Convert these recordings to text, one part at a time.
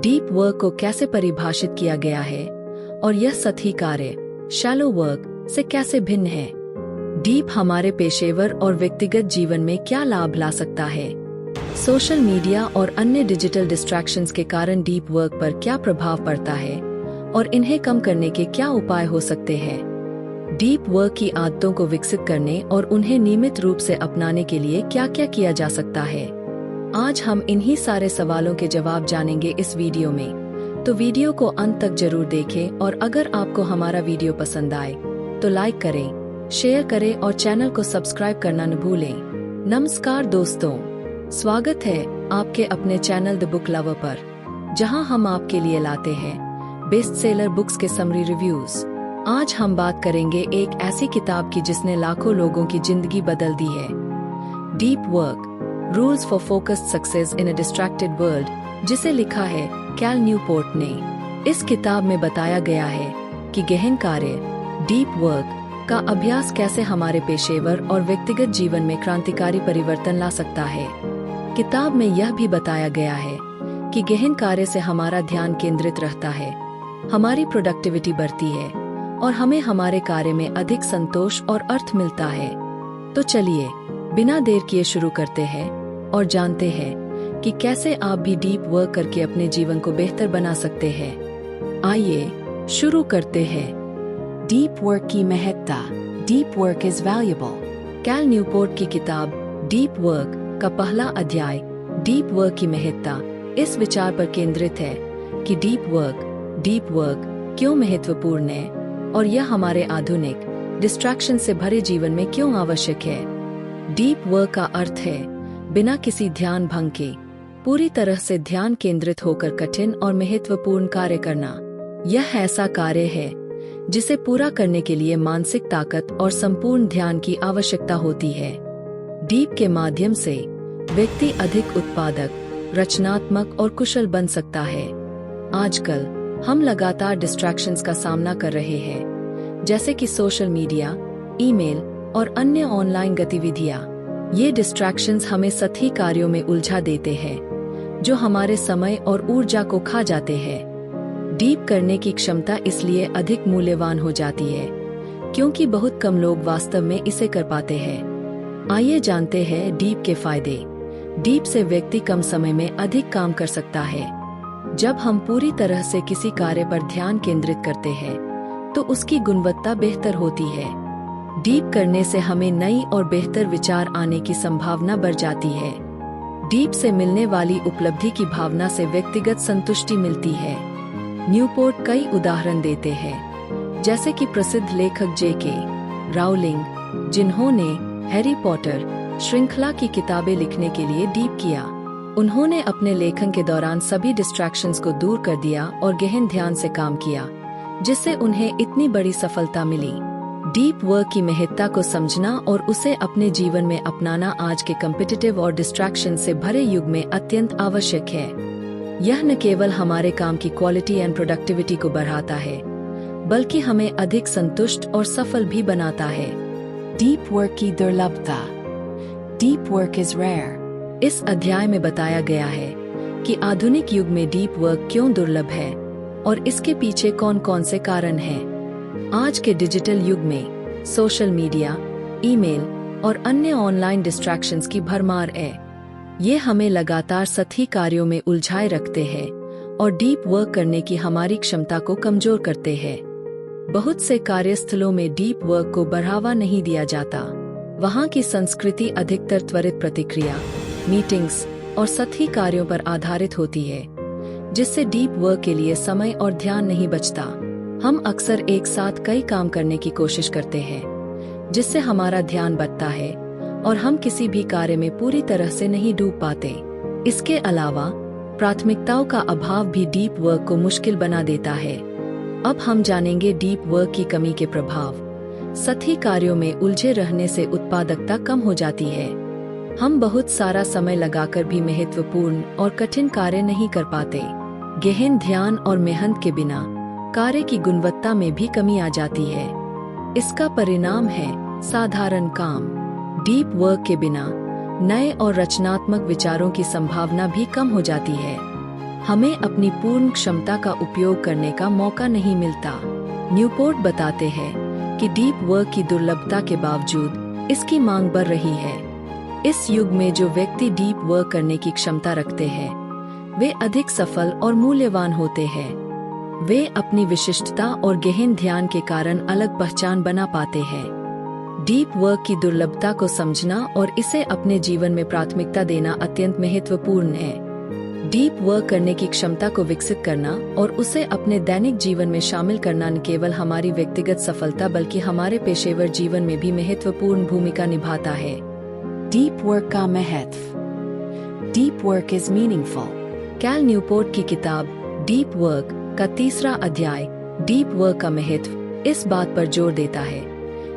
Deep work को कैसे परिभाषित किया गया है और यह सतही कार्य शैलो वर्क से कैसे भिन्न है। डीप हमारे पेशेवर और व्यक्तिगत जीवन में क्या लाभ ला सकता है। सोशल मीडिया और अन्य डिजिटल डिस्ट्रैक्शंस के कारण डीप वर्क पर क्या प्रभाव पड़ता है और इन्हें कम करने के क्या उपाय हो सकते हैं। डीप वर्क की आदतों को विकसित करने और उन्हें नियमित रूप से अपनाने के लिए क्या क्या किया जा सकता है। आज हम इन्हीं सारे सवालों के जवाब जानेंगे इस वीडियो में, तो वीडियो को अंत तक जरूर देखें और अगर आपको हमारा वीडियो पसंद आए तो लाइक करें, शेयर करें और चैनल को सब्सक्राइब करना न भूलें। नमस्कार दोस्तों, स्वागत है आपके अपने चैनल द बुक लवर पर, जहां हम आपके लिए लाते हैं बेस्ट सेलर बुक्स के समरी रिव्यूज। आज हम बात करेंगे एक ऐसी किताब की जिसने लाखों लोगों की जिंदगी बदल दी है, deep work rules for focused success in a distracted world, जिसे लिखा है कैल न्यूपोर्ट ने। इस किताब में बताया गया है कि गहन कार्य डीप वर्क का अभ्यास कैसे हमारे पेशेवर और व्यक्तिगत जीवन में क्रांतिकारी परिवर्तन ला सकता है। किताब में यह भी बताया गया है कि गहन कार्य से हमारा ध्यान केंद्रित रहता है, हमारी प्रोडक्टिविटी बढ़ती है और हमें हमारे कार्य में अधिक संतोष और अर्थ मिलता है। तो चलिए बिना देर किए शुरू करते हैं और जानते हैं कि कैसे आप भी डीप वर्क करके अपने जीवन को बेहतर बना सकते हैं। आइए शुरू करते हैं। डीप वर्क की महत्ता, deep work is valuable. Cal Newport की किताब डीप वर्क का पहला अध्याय डीप वर्क की महत्ता इस विचार पर केंद्रित है कि डीप वर्क क्यों महत्वपूर्ण है और यह हमारे आधुनिक डिस्ट्रैक्शन से भरे जीवन में क्यों आवश्यक है। डीप वर्क का अर्थ है बिना किसी ध्यान भंग के पूरी तरह से ध्यान केंद्रित होकर कठिन और महत्वपूर्ण कार्य करना। यह ऐसा कार्य है जिसे पूरा करने के लिए मानसिक ताकत और संपूर्ण ध्यान की आवश्यकता होती है। डीप के माध्यम से व्यक्ति अधिक उत्पादक, रचनात्मक और कुशल बन सकता है। आजकल हम लगातार डिस्ट्रैक्शंस का सामना कर रहे हैं, जैसे कि सोशल मीडिया, ईमेल और अन्य ऑनलाइन गतिविधियां। ये डिस्ट्रैक्शंस हमें सतही कार्यों में उलझा देते हैं, जो हमारे समय और ऊर्जा को खा जाते हैं। डीप करने की क्षमता इसलिए अधिक मूल्यवान हो जाती है क्योंकि बहुत कम लोग वास्तव में इसे कर पाते हैं। आइए जानते हैं डीप के फायदे। डीप से व्यक्ति कम समय में अधिक काम कर सकता है। जब हम पूरी तरह से किसी कार्य पर ध्यान केंद्रित करते हैं तो उसकी गुणवत्ता बेहतर होती है। डीप करने से हमें नई और बेहतर विचार आने की संभावना बढ़ जाती है। डीप से मिलने वाली उपलब्धि की भावना से व्यक्तिगत संतुष्टि मिलती है। न्यूपोर्ट कई उदाहरण देते हैं, जैसे कि प्रसिद्ध लेखक J.K. राउलिंग, जिन्होंने हैरी पॉटर श्रृंखला की किताबें लिखने के लिए डीप किया। उन्होंने अपने लेखन के दौरान सभी डिस्ट्रैक्शंस को दूर कर दिया और गहन ध्यान से काम किया, जिससे उन्हें इतनी बड़ी सफलता मिली। डीप वर्क की महत्ता को समझना और उसे अपने जीवन में अपनाना आज के कॉम्पिटिटिव और डिस्ट्रैक्शन से भरे युग में अत्यंत आवश्यक है। यह न केवल हमारे काम की क्वालिटी एंड प्रोडक्टिविटी को बढ़ाता है, बल्कि हमें अधिक संतुष्ट और सफल भी बनाता है। डीप वर्क की दुर्लभता, डीप वर्क इज रेयर। इस अध्याय में बताया गया है कि आधुनिक युग में डीप वर्क क्यों दुर्लभ है और इसके पीछे कौन कौन से कारण हैं। आज के डिजिटल युग में सोशल मीडिया, ईमेल और अन्य ऑनलाइन डिस्ट्रैक्शंस की भरमार है। ये हमें लगातार सतही कार्यों में उलझाए रखते हैं और डीप वर्क करने की हमारी क्षमता को कमजोर करते हैं। बहुत से कार्यस्थलों में डीप वर्क को बढ़ावा नहीं दिया जाता। वहाँ की संस्कृति अधिकतर त्वरित प्रतिक्रिया, मीटिंग्स और सतही कार्यों पर आधारित होती है, जिससे डीप वर्क के लिए समय और ध्यान नहीं बचता। हम अक्सर एक साथ कई काम करने की कोशिश करते हैं, जिससे हमारा ध्यान बंटता है और हम किसी भी कार्य में पूरी तरह से नहीं डूब पाते। इसके अलावा प्राथमिकताओं का अभाव भी डीप वर्क को मुश्किल बना देता है। अब हम जानेंगे डीप वर्क की कमी के प्रभाव। सतही कार्यों में उलझे रहने से उत्पादकता कम हो जाती है। हम बहुत सारा समय लगाकर भी महत्वपूर्ण और कठिन कार्य नहीं कर पाते। गहन ध्यान और मेहनत के बिना कार्य की गुणवत्ता में भी कमी आ जाती है। इसका परिणाम है साधारण काम। डीप वर्क के बिना नए और रचनात्मक विचारों की संभावना भी कम हो जाती है। हमें अपनी पूर्ण क्षमता का उपयोग करने का मौका नहीं मिलता। न्यूपोर्ट बताते हैं कि डीप वर्क की दुर्लभता के बावजूद इसकी मांग बढ़ रही है। इस युग में जो व्यक्ति डीप वर्क करने की क्षमता रखते हैं वे अधिक सफल और मूल्यवान होते हैं। वे अपनी विशिष्टता और गहन ध्यान के कारण अलग पहचान बना पाते हैं। डीप वर्क की दुर्लभता को समझना और इसे अपने जीवन में प्राथमिकता देना अत्यंत महत्वपूर्ण है। डीप वर्क करने की क्षमता को विकसित करना और उसे अपने दैनिक जीवन में शामिल करना न केवल हमारी व्यक्तिगत सफलता बल्कि हमारे पेशेवर जीवन में भी महत्वपूर्ण भूमिका निभाता है। डीप वर्क का महत्व। Deep work is meaningful. Cal Newport की किताब डीप वर्क का 3रा अध्याय डीप वर्क का महत्व इस बात पर जोर देता है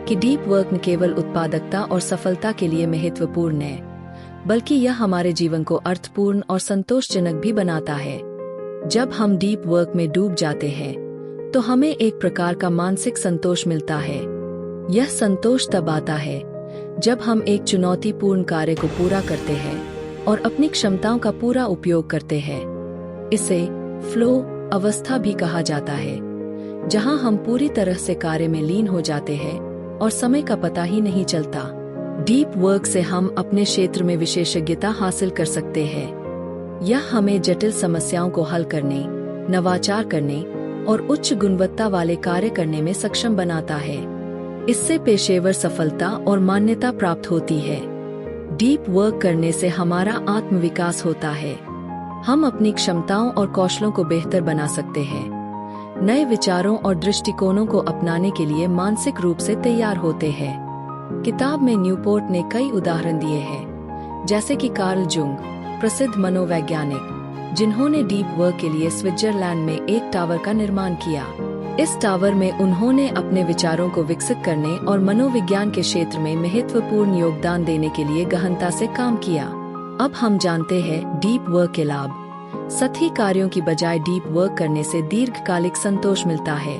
कि डीप वर्क न केवल उत्पादकता और सफलता के लिए महत्वपूर्ण है बल्कि यह हमारे जीवन को अर्थपूर्ण और संतोषजनक भी बनाता है। जब हम डीप वर्क में डूब जाते हैं तो हमें एक प्रकार का मानसिक संतोष मिलता है। यह संतोष तब आता है जब हम एक चुनौतीपूर्ण कार्य को पूरा करते हैं और अपनी क्षमताओं का पूरा उपयोग करते हैं। इसे फ्लो अवस्था भी कहा जाता है, जहां हम पूरी तरह से कार्य में लीन हो जाते हैं और समय का पता ही नहीं चलता। डीप वर्क से हम अपने क्षेत्र में विशेषज्ञता हासिल कर सकते हैं। यह हमें जटिल समस्याओं को हल करने, नवाचार करने और उच्च गुणवत्ता वाले कार्य करने में सक्षम बनाता है। इससे पेशेवर सफलता और मान्यता प्राप्त होती है। डीप वर्क करने से हमारा आत्मविकास होता है। हम अपनी क्षमताओं और कौशलों को बेहतर बना सकते हैं। नए विचारों और दृष्टिकोणों को अपनाने के लिए मानसिक रूप से तैयार होते हैं। किताब में न्यूपोर्ट ने कई उदाहरण दिए हैं, जैसे कि कार्ल जुंग, प्रसिद्ध मनोवैज्ञानिक, जिन्होंने डीप वर्क के लिए स्विट्जरलैंड में एक टावर का निर्माण किया। इस टावर में उन्होंने अपने विचारों को विकसित करने और मनोविज्ञान के क्षेत्र में महत्वपूर्ण योगदान देने के लिए गहनता से काम किया। अब हम जानते हैं डीप वर्क के लाभ। सतही कार्यों की बजाय डीप वर्क करने से दीर्घकालिक संतोष मिलता है।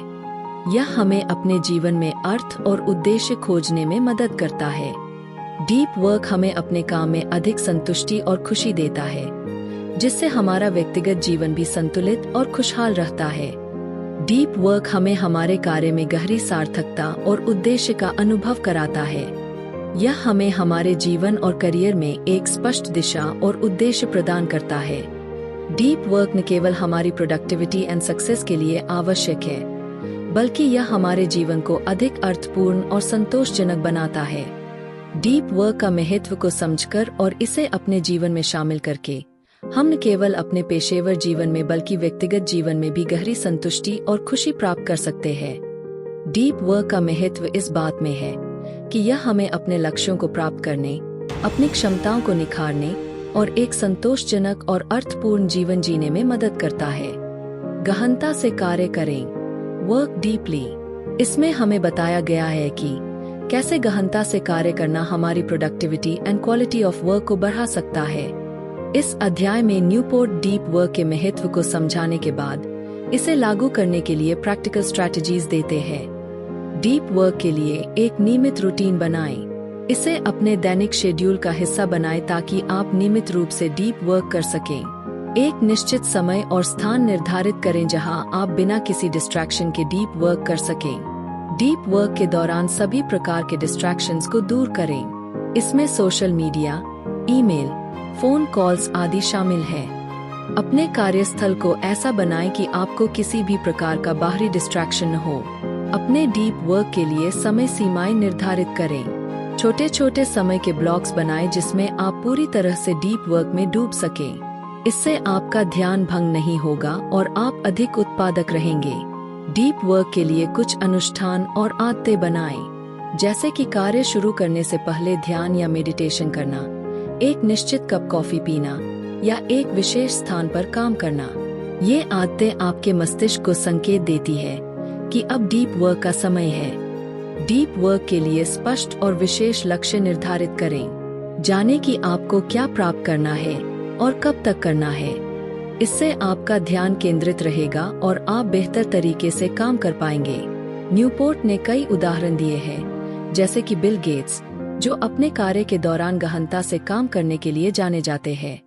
यह हमें अपने जीवन में अर्थ और उद्देश्य खोजने में मदद करता है। डीप वर्क हमें अपने काम में अधिक संतुष्टि और खुशी देता है, जिससे हमारा व्यक्तिगत जीवन भी संतुलित और खुशहाल रहता है। डीप वर्क हमें हमारे कार्य में गहरी सार्थकता और उद्देश्य का अनुभव कराता है। यह हमें हमारे जीवन और करियर में एक स्पष्ट दिशा और उद्देश्य प्रदान करता है। डीप वर्क न केवल हमारी प्रोडक्टिविटी एंड सक्सेस के लिए आवश्यक है, बल्कि यह हमारे जीवन को अधिक अर्थपूर्ण और संतोषजनक बनाता है। डीप वर्क का महत्व को समझकर और इसे अपने जीवन में शामिल करके हम न केवल अपने पेशेवर जीवन में बल्कि व्यक्तिगत जीवन में भी गहरी संतुष्टि और खुशी प्राप्त कर सकते हैं। डीप वर्क का महत्व इस बात में है कि यह हमें अपने लक्ष्यों को प्राप्त करने, अपनी क्षमताओं को निखारने और एक संतोषजनक और अर्थपूर्ण जीवन जीने में मदद करता है। गहनता से कार्य करें, वर्क डीपली। इसमें हमें बताया गया है कि कैसे गहनता से कार्य करना हमारी productivity and quality of work को बढ़ा सकता है। इस अध्याय में न्यूपोर्ट डीप वर्क के महत्व को समझाने के बाद इसे लागू करने के लिए प्रैक्टिकल स्ट्रैटेजीज देते हैं। डीप वर्क के लिए एक नियमित रूटीन बनाएं। इसे अपने दैनिक शेड्यूल का हिस्सा बनाएं ताकि आप नियमित रूप से डीप वर्क कर सकें। एक निश्चित समय और स्थान निर्धारित करें जहां आप बिना किसी डिस्ट्रैक्शन के डीप वर्क कर सकें। डीप वर्क के दौरान सभी प्रकार के डिस्ट्रैक्शंस को दूर करें। इसमें social media, email, phone calls आदि शामिल हैं। अपने कार्यस्थल को ऐसा बनाएं कि आपको किसी भी प्रकार का बाहरी डिस्ट्रैक्शन न हो। अपने डीप वर्क के लिए समय सीमाएं निर्धारित करें। छोटे छोटे समय के ब्लॉक्स बनाएं जिसमें आप पूरी तरह से डीप वर्क में डूब सकें। इससे आपका ध्यान भंग नहीं होगा और आप अधिक उत्पादक रहेंगे। डीप वर्क के लिए कुछ अनुष्ठान और आदतें बनाएं, जैसे कि कार्य शुरू करने से पहले ध्यान या मेडिटेशन करना, एक निश्चित कप कॉफी पीना या एक विशेष स्थान पर काम करना। ये आदतें आपके मस्तिष्क को संकेत देती है कि अब डीप वर्क का समय है। डीप वर्क के लिए स्पष्ट और विशेष लक्ष्य निर्धारित करें। जाने कि आपको क्या प्राप्त करना है और कब तक करना है। इससे आपका ध्यान केंद्रित रहेगा और आप बेहतर तरीके से काम कर पाएंगे। न्यूपोर्ट ने कई उदाहरण दिए हैं, जैसे कि बिल गेट्स, जो अपने कार्य के दौरान गहनता से काम करने के लिए जाने जाते हैं।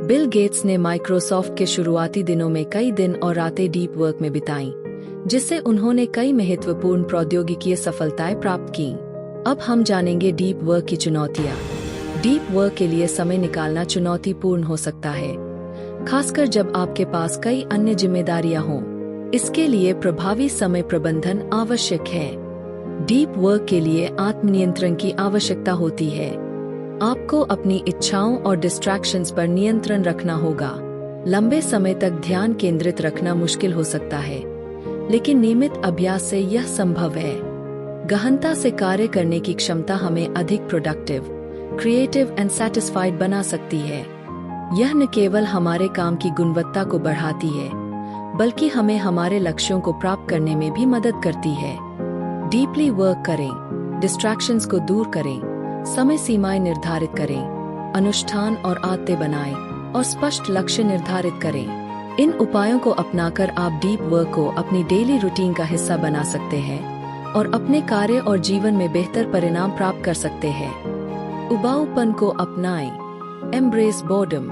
बिल गेट्स ने माइक्रोसॉफ्ट के शुरुआती दिनों में कई दिन और रातें डीप वर्क में बिताईं, जिससे उन्होंने कई महत्वपूर्ण प्रौद्योगिकीय सफलताएं प्राप्त की। अब हम जानेंगे डीप वर्क की चुनौतियां। डीप वर्क के लिए समय निकालना चुनौतीपूर्ण हो सकता है, खासकर जब आपके पास कई अन्य जिम्मेदारियां हों। इसके लिए प्रभावी समय प्रबंधन आवश्यक है। डीप वर्क के लिए आत्मनियंत्रण की आवश्यकता होती है। आपको अपनी इच्छाओं और डिस्ट्रैक्शंस पर नियंत्रण रखना होगा। लंबे समय तक ध्यान केंद्रित रखना मुश्किल हो सकता है, लेकिन नियमित अभ्यास से यह संभव है। गहनता से कार्य करने की क्षमता हमें अधिक प्रोडक्टिव, क्रिएटिव एंड सैटिस्फाइड बना सकती है। यह न केवल हमारे काम की गुणवत्ता को बढ़ाती है, बल्कि हमें हमारे लक्ष्यों को प्राप्त करने में भी मदद करती है। डीपली वर्क करें, डिस्ट्रैक्शंस को दूर करें, समय सीमाएं निर्धारित करें, अनुष्ठान और आदतें बनाएं और स्पष्ट लक्ष्य निर्धारित करें। इन उपायों को अपनाकर आप डीप वर्क को अपनी डेली रूटीन का हिस्सा बना सकते हैं और अपने कार्य और जीवन में बेहतर परिणाम प्राप्त कर सकते हैं। उबाऊपन को अपनाएं। Embrace boredom.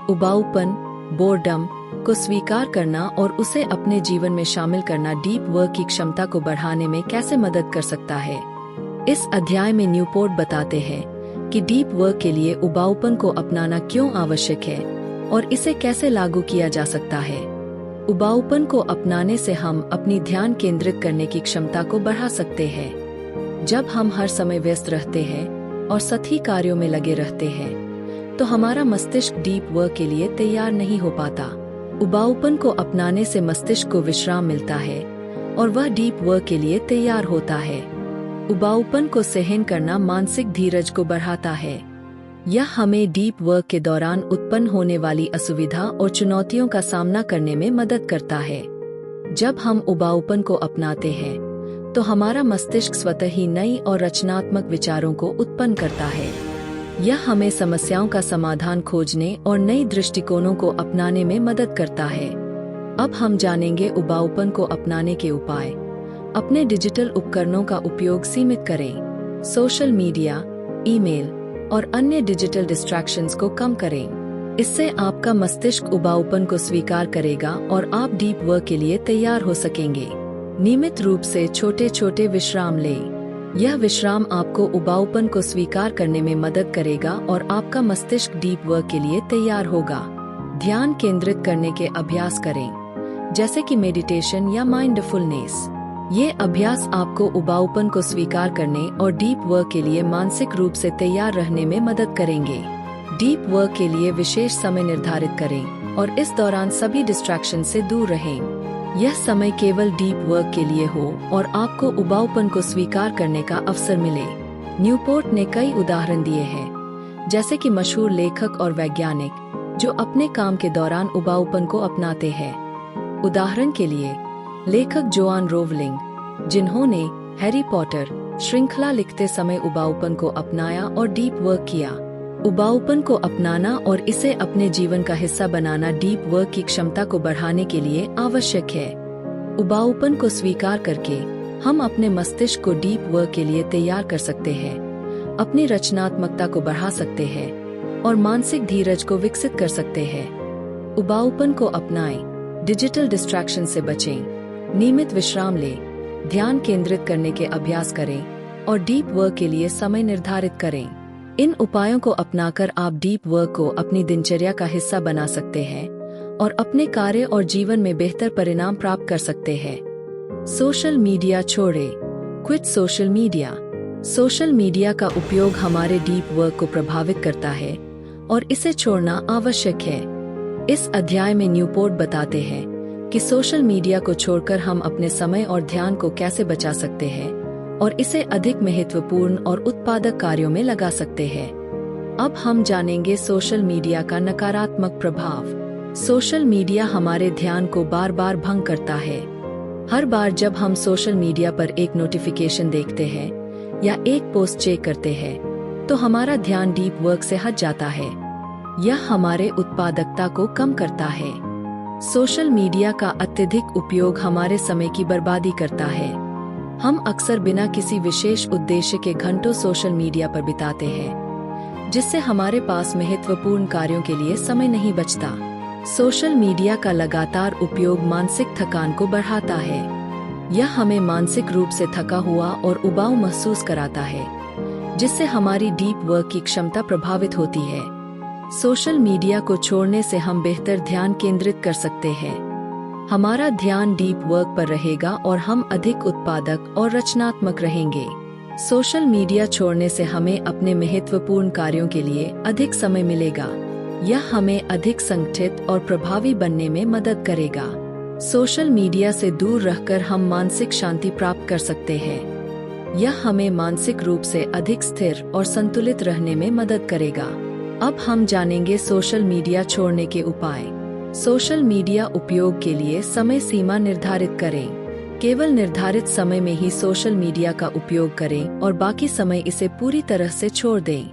उबाऊपन, बोर्डम को स्वीकार करना और उसे अपने जीवन में शामिल करना डीप वर्क की क्षमता को बढ़ाने में कैसे मदद कर सकता है। इस अध्याय में न्यूपोर्ट बताते हैं कि डीप वर्क के लिए उबाऊपन को अपनाना क्यों आवश्यक है और इसे कैसे लागू किया जा सकता है। उबाऊपन को अपनाने से हम अपनी ध्यान केंद्रित करने की क्षमता को बढ़ा सकते हैं। जब हम हर समय व्यस्त रहते हैं और सतही कार्यों में लगे रहते हैं, तो हमारा मस्तिष्क डीप वर्क के लिए तैयार नहीं हो पाता। उबाऊपन को अपनाने से मस्तिष्क को विश्राम मिलता है और वह डीप वर्क के लिए तैयार होता है। उबाऊपन को सहन करना मानसिक धीरज को बढ़ाता है। यह हमें डीप वर्क के दौरान उत्पन्न होने वाली असुविधा और चुनौतियों का सामना करने में मदद करता है। जब हम उबाऊपन को अपनाते हैं, तो हमारा मस्तिष्क स्वतः ही नई और रचनात्मक विचारों को उत्पन्न करता है। यह हमें समस्याओं का समाधान खोजने और नई दृष्टिकोणों को अपनाने में मदद करता है। अब हम जानेंगे उबाऊपन को अपनाने के उपाय। अपने डिजिटल उपकरणों का उपयोग सीमित करें। सोशल मीडिया, ईमेल और अन्य डिजिटल डिस्ट्रैक्शंस को कम करें। इससे आपका मस्तिष्क उबाऊपन को स्वीकार करेगा और आप डीप वर्क के लिए तैयार हो सकेंगे। नियमित रूप से छोटे छोटे विश्राम लें। यह विश्राम आपको उबाऊपन को स्वीकार करने में मदद करेगा और आपका मस्तिष्क डीप वर्क के लिए तैयार होगा। ध्यान केंद्रित करने के अभ्यास करें, जैसे कि मेडिटेशन या माइंडफुलनेस। ये अभ्यास आपको उबाऊपन को स्वीकार करने और डीप वर्क के लिए मानसिक रूप से तैयार रहने में मदद करेंगे। डीप वर्क के लिए विशेष समय निर्धारित करें और इस दौरान सभी डिस्ट्रैक्शन से दूर रहें। यह समय केवल डीप वर्क के लिए हो और आपको उबाऊपन को स्वीकार करने का अवसर मिले। न्यूपोर्ट ने कई उदाहरण दिए हैं, जैसे कि मशहूर लेखक और वैज्ञानिक जो अपने काम के दौरान उबाऊपन को अपनाते हैं। उदाहरण के लिए लेखक जोआन रोवलिंग, जिन्होंने हैरी पॉटर श्रृंखला लिखते समय उबाऊपन को अपनाया और डीप वर्क किया। उबाऊपन को अपनाना और इसे अपने जीवन का हिस्सा बनाना डीप वर्क की क्षमता को बढ़ाने के लिए आवश्यक है। उबाऊपन को स्वीकार करके हम अपने मस्तिष्क को डीप वर्क के लिए तैयार कर सकते हैं, अपनी रचनात्मकता को बढ़ा सकते हैं और मानसिक धीरज को विकसित कर सकते हैं। उबाऊपन को अपनाएं, डिजिटल डिस्ट्रैक्शन से बचें, नियमित विश्राम लें, ध्यान केंद्रित करने के अभ्यास करें और डीप वर्क के लिए समय निर्धारित करें। इन उपायों को अपनाकर आप डीप वर्क को अपनी दिनचर्या का हिस्सा बना सकते हैं और अपने कार्य और जीवन में बेहतर परिणाम प्राप्त कर सकते हैं। सोशल मीडिया छोड़ें। Quit social media. Social media का उपयोग हमारे डीप वर्क को प्रभावित करता है और इसे छोड़ना आवश्यक है। इस अध्याय में न्यूपोर्ट बताते हैं कि सोशल मीडिया को छोड़कर हम अपने समय और ध्यान को कैसे बचा सकते हैं और इसे अधिक महत्वपूर्ण और उत्पादक कार्यों में लगा सकते हैं। अब हम जानेंगे सोशल मीडिया का नकारात्मक प्रभाव। सोशल मीडिया हमारे ध्यान को बार बार भंग करता है। हर बार जब हम सोशल मीडिया पर एक नोटिफिकेशन देखते हैं या एक पोस्ट चेक करते हैं, तो हमारा ध्यान डीप वर्क से हट जाता है। यह हमारे उत्पादकता को कम करता है। सोशल मीडिया का अत्यधिक उपयोग हमारे समय की बर्बादी करता है। हम अक्सर बिना किसी विशेष उद्देश्य के घंटों सोशल मीडिया पर बिताते हैं, जिससे हमारे पास महत्वपूर्ण कार्यों के लिए समय नहीं बचता। सोशल मीडिया का लगातार उपयोग मानसिक थकान को बढ़ाता है। यह हमें मानसिक रूप से थका हुआ और उबाऊ महसूस कराता है, जिससे हमारी डीप वर्क की क्षमता प्रभावित होती है। सोशल मीडिया को छोड़ने से हम बेहतर ध्यान केंद्रित कर सकते हैं। हमारा ध्यान डीप वर्क पर रहेगा और हम अधिक उत्पादक और रचनात्मक रहेंगे। सोशल मीडिया छोड़ने से हमें अपने महत्वपूर्ण कार्यों के लिए अधिक समय मिलेगा। यह हमें अधिक संगठित और प्रभावी बनने में मदद करेगा। सोशल मीडिया से दूर रहकर हम मानसिक शांति प्राप्त कर सकते हैं। यह हमें मानसिक रूप से अधिक स्थिर और संतुलित रहने में मदद करेगा। अब हम जानेंगे सोशल मीडिया छोड़ने के उपाय। सोशल मीडिया उपयोग के लिए समय सीमा निर्धारित करें। केवल निर्धारित समय में ही सोशल मीडिया का उपयोग करें और बाकी समय इसे पूरी तरह से छोड़ दें।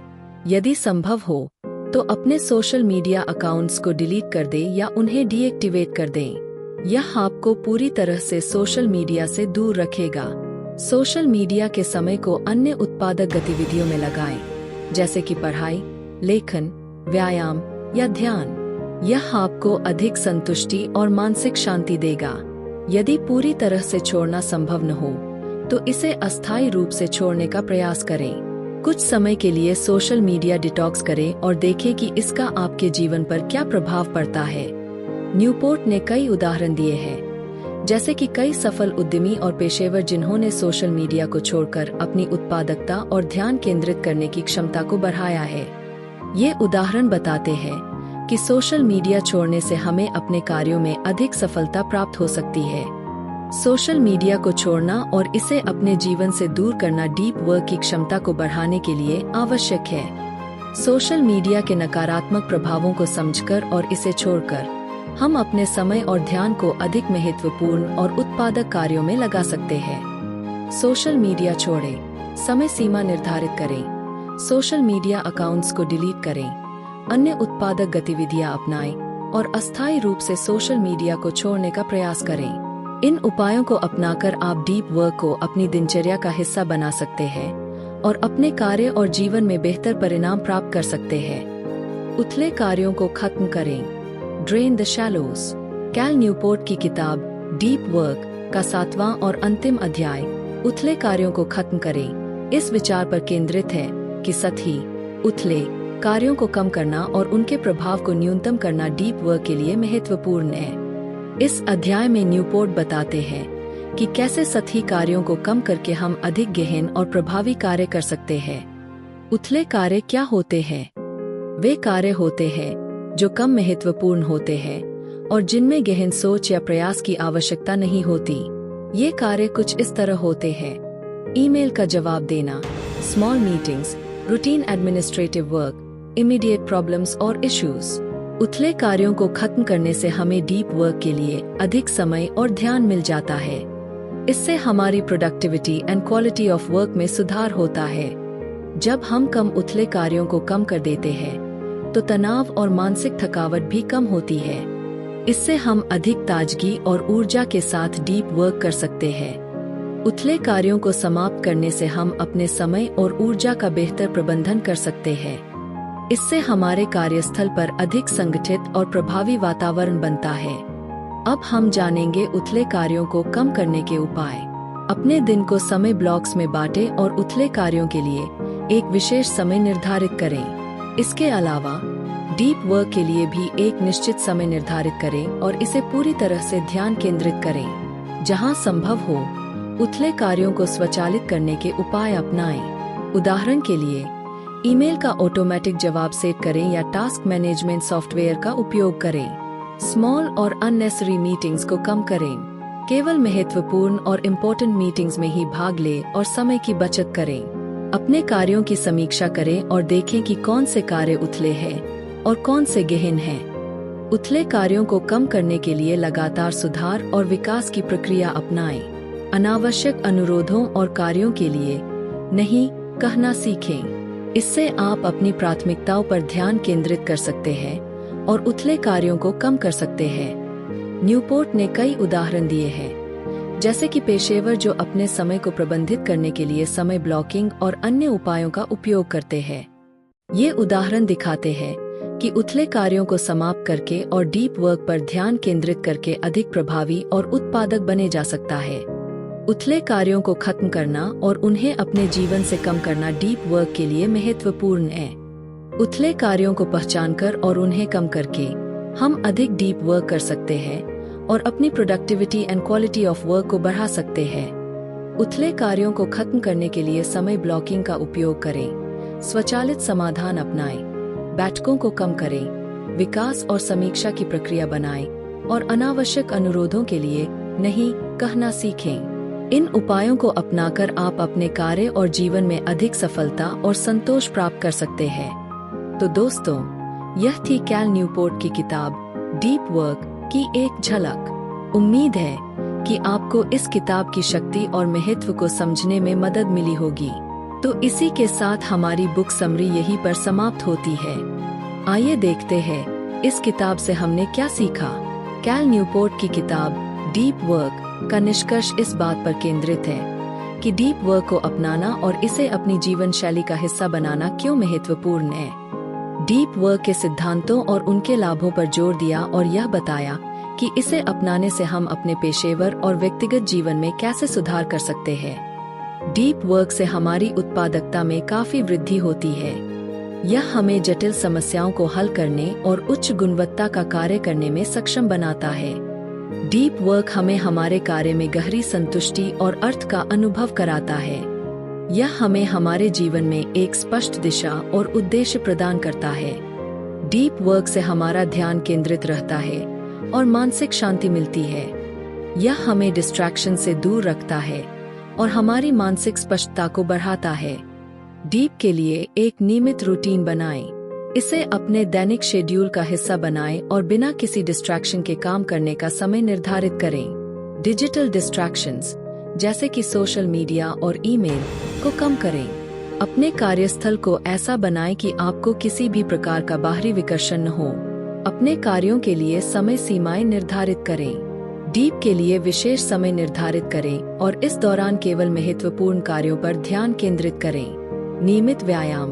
यदि संभव हो तो अपने सोशल मीडिया अकाउंट्स को डिलीट कर दें या उन्हें डीएक्टिवेट कर दें। यह आपको पूरी तरह से सोशल मीडिया से दूर रखेगा। सोशल मीडिया के समय को अन्य उत्पादक गतिविधियों में लगाएं, जैसे कि पढ़ाई, लेखन, व्यायाम या ध्यान। यह आपको अधिक संतुष्टि और मानसिक शांति देगा। यदि पूरी तरह से छोड़ना संभव न हो तो इसे अस्थायी रूप से छोड़ने का प्रयास करें। कुछ समय के लिए सोशल मीडिया डिटॉक्स करें और देखें कि इसका आपके जीवन पर क्या प्रभाव पड़ता है। न्यूपोर्ट ने कई उदाहरण दिए हैं, जैसे कि कई सफल उद्यमी और पेशेवर जिन्होंने सोशल मीडिया को छोड़कर अपनी उत्पादकता और ध्यान केंद्रित करने की क्षमता को बढ़ाया है। ये उदाहरण बताते हैं कि सोशल मीडिया छोड़ने से हमें अपने कार्यों में अधिक सफलता प्राप्त हो सकती है। सोशल मीडिया को छोड़ना और इसे अपने जीवन से दूर करना डीप वर्क की क्षमता को बढ़ाने के लिए आवश्यक है। सोशल मीडिया के नकारात्मक प्रभावों को समझकर और इसे छोड़कर हम अपने समय और ध्यान को अधिक महत्वपूर्ण और उत्पादक कार्यों में लगा सकते हैं। सोशल मीडिया छोड़ें, समय सीमा निर्धारित करें, सोशल मीडिया अकाउंट्स को डिलीट करें, अन्य उत्पादक गतिविधियां अपनाएं और अस्थायी रूप से सोशल मीडिया को छोड़ने का प्रयास करें। इन उपायों को अपनाकर आप डीप वर्क को अपनी दिनचर्या का हिस्सा बना सकते हैं और अपने कार्य और जीवन में बेहतर परिणाम प्राप्त कर सकते हैं। उथले कार्यों को खत्म करें। Drain the shallows. Cal Newport की किताब डीप वर्क का 7वां और अंतिम अध्याय उथले कार्यों को खत्म करें इस विचार पर केंद्रित है कि सतही, उथले कार्यों को कम करना और उनके प्रभाव को न्यूनतम करना डीप वर्क के लिए महत्वपूर्ण है। इस अध्याय में न्यूपोर्ट बताते हैं कि कैसे सतही कार्यों को कम करके हम अधिक गहन और प्रभावी कार्य कर सकते हैं। उथले कार्य क्या होते हैं? वे कार्य होते हैं जो कम महत्वपूर्ण होते हैं और जिनमें गहन सोच या प्रयास की आवश्यकता नहीं होती। ये कार्य कुछ इस तरह होते हैं: ईमेल का जवाब देना, small meetings, routine administrative work, immediate problems और इश्यूज। उथले कार्यों को खत्म करने से हमें डीप वर्क के लिए अधिक समय और ध्यान मिल जाता है। इससे हमारी productivity and quality of work में सुधार होता है। जब हम कम उथले कार्यों को कम कर देते हैं तो तनाव और मानसिक थकावट भी कम होती है। इससे हम अधिक ताजगी और ऊर्जा के साथ डीप वर्क कर सकते हैं। उथले कार्यों को समाप्त करने से हम अपने समय और ऊर्जा का बेहतर प्रबंधन कर सकते हैं। इससे हमारे कार्यस्थल पर अधिक संगठित और प्रभावी वातावरण बनता है। अब हम जानेंगे उथले कार्यों को कम करने के उपाय। अपने दिन को समय ब्लॉक्स में बांटें और उथले कार्यों के लिए एक विशेष समय निर्धारित करें। इसके अलावा डीप वर्क के लिए भी एक निश्चित समय निर्धारित करें और इसे पूरी तरह से ध्यान केंद्रित करें। जहां संभव हो, उथले कार्यों को स्वचालित करने के उपाय अपनाएं। उदाहरण के लिए, ईमेल का ऑटोमेटिक जवाब सेट करें या टास्क मैनेजमेंट सॉफ्टवेयर का उपयोग करें। स्मॉल और अननेसेसरी मीटिंग्स को कम करें। केवल महत्वपूर्ण और इम्पोर्टेंट मीटिंग्स में ही भाग लें और समय की बचत करें। अपने कार्यों की समीक्षा करें और देखें कि कौन से कार्य उथले हैं और कौन से गहन हैं। उथले कार्यों को कम करने के लिए लगातार सुधार और विकास की प्रक्रिया अपनाएं। अनावश्यक अनुरोधों और कार्यों के लिए नहीं कहना सीखें। इससे आप अपनी प्राथमिकताओं पर ध्यान केंद्रित कर सकते हैं और उथले कार्यों को कम कर सकते हैं। न्यूपोर्ट ने कई उदाहरण दिए हैं, जैसे कि पेशेवर जो अपने समय को प्रबंधित करने के लिए समय ब्लॉकिंग और अन्य उपायों का उपयोग करते हैं। ये उदाहरण दिखाते हैं कि उथले कार्यों को समाप्त करके और डीप वर्क पर ध्यान केंद्रित करके अधिक प्रभावी और उत्पादक बने जा सकता है। उथले कार्यों को खत्म करना और उन्हें अपने जीवन से कम करना डीप वर्क के लिए महत्वपूर्ण है। उथले कार्यों को पहचानकर और उन्हें कम करके हम अधिक डीप वर्क कर सकते हैं और अपनी productivity and quality of work को बढ़ा सकते हैं। उथले कार्यों को खत्म करने के लिए समय ब्लॉकिंग का उपयोग करें, स्वचालित समाधान अपनाएं, बैठकों को कम करें, विकास और समीक्षा की प्रक्रिया बनाएं और अनावश्यक अनुरोधों के लिए नहीं कहना सीखें। इन उपायों को अपनाकर आप अपने कार्य और जीवन में अधिक सफलता और संतोष प्राप्त कर सकते हैं। तो दोस्तों, यह थी कैल न्यूपोर्ट की किताब डीप वर्क की एक झलक। उम्मीद है कि आपको इस किताब की शक्ति और महत्व को समझने में मदद मिली होगी। तो इसी के साथ हमारी बुक समरी यहीं पर समाप्त होती है। आइए देखते हैं इस किताब से हमने क्या सीखा। कैल न्यूपोर्ट की किताब डीप वर्क का निष्कर्ष इस बात पर केंद्रित है कि डीप वर्क को अपनाना और इसे अपनी जीवन शैली का हिस्सा बनाना क्यों महत्वपूर्ण है। डीप वर्क के सिद्धांतों और उनके लाभों पर जोर दिया और यह बताया कि इसे अपनाने से हम अपने पेशेवर और व्यक्तिगत जीवन में कैसे सुधार कर सकते हैं। डीप वर्क से हमारी उत्पादकता में काफी वृद्धि होती है। यह हमें जटिल समस्याओं को हल करने और उच्च गुणवत्ता का कार्य करने में सक्षम बनाता है। डीप वर्क हमें हमारे कार्य में गहरी संतुष्टि और अर्थ का अनुभव कराता है। यह हमें हमारे जीवन में एक स्पष्ट दिशा और उद्देश्य प्रदान करता है। डीप वर्क से हमारा ध्यान केंद्रित रहता है और मानसिक शांति मिलती है। यह हमें डिस्ट्रैक्शन से दूर रखता है और हमारी मानसिक स्पष्टता को बढ़ाता है। डीप के लिए एक नियमित रूटीन बनाएं। इसे अपने दैनिक शेड्यूल का हिस्सा बनाएं और बिना किसी डिस्ट्रैक्शन के काम करने का समय निर्धारित करें। डिजिटल डिस्ट्रैक्शंस जैसे कि सोशल मीडिया और ईमेल को कम करें। अपने कार्यस्थल को ऐसा बनाएं कि आपको किसी भी प्रकार का बाहरी विकर्षण न हो। अपने कार्यों के लिए समय सीमाएं निर्धारित करें। डीप के लिए विशेष समय निर्धारित करें और इस दौरान केवल महत्वपूर्ण कार्यों पर ध्यान केंद्रित करें। नियमित व्यायाम,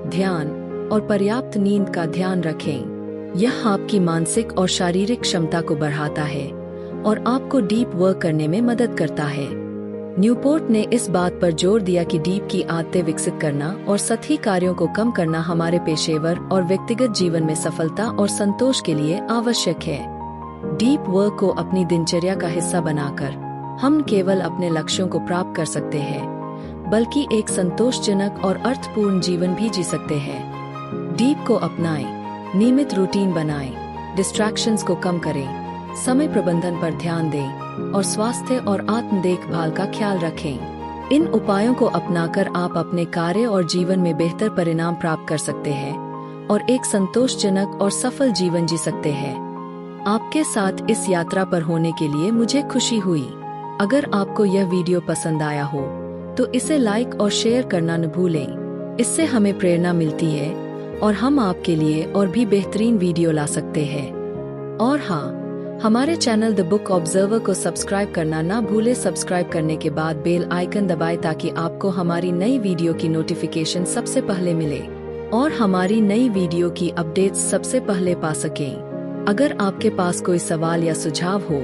ध्यान और पर्याप्त नींद का ध्यान रखें। यह आपकी मानसिक और शारीरिक क्षमता को बढ़ाता है और आपको डीप वर्क करने में मदद करता है। न्यूपोर्ट ने इस बात पर जोर दिया कि डीप की आदतें विकसित करना और सतही कार्यों को कम करना हमारे पेशेवर और व्यक्तिगत जीवन में सफलता और संतोष के लिए आवश्यक है। डीप वर्क को अपनी दिनचर्या का हिस्सा बनाकर हम केवल अपने लक्ष्यों को प्राप्त कर सकते हैं, बल्कि एक संतोषजनक और अर्थपूर्ण जीवन भी जी सकते हैं। डीप को अपनाएं, नियमित रूटीन बनाएं, डिस्ट्रैक्शंस को कम करें, समय प्रबंधन पर ध्यान दें और स्वास्थ्य और आत्म देखभाल का ख्याल रखें। इन उपायों को अपनाकर आप अपने कार्य और जीवन में बेहतर परिणाम प्राप्त कर सकते हैं और एक संतोषजनक और सफल जीवन जी सकते हैं। आपके साथ इस यात्रा पर होने के लिए मुझे खुशी हुई। अगर आपको यह वीडियो पसंद आया हो तो इसे लाइक और शेयर करना न भूलें। इससे हमें प्रेरणा मिलती है और हम आपके लिए और भी बेहतरीन वीडियो ला सकते हैं। और हाँ, हमारे चैनल द बुक ऑब्जर्वर को सब्सक्राइब करना ना भूले। सब्सक्राइब करने के बाद बेल आइकन दबाएं ताकि आपको हमारी नई वीडियो की नोटिफिकेशन सबसे पहले मिले और हमारी नई वीडियो की अपडेट्स सबसे पहले पा सकें। अगर आपके पास कोई सवाल या सुझाव हो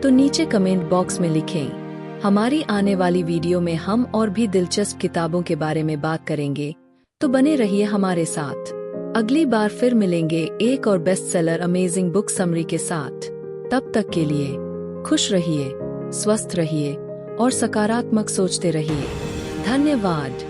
तो नीचे कमेंट बॉक्स में लिखें। हमारी आने वाली वीडियो में हम और भी दिलचस्प किताबों के बारे में बात करेंगे, तो बने रहिए हमारे साथ। अगली बार फिर मिलेंगे एक और best seller amazing book summary के साथ। तब तक के लिए खुश रहिए, स्वस्थ रहिए और सकारात्मक सोचते रहिए। धन्यवाद।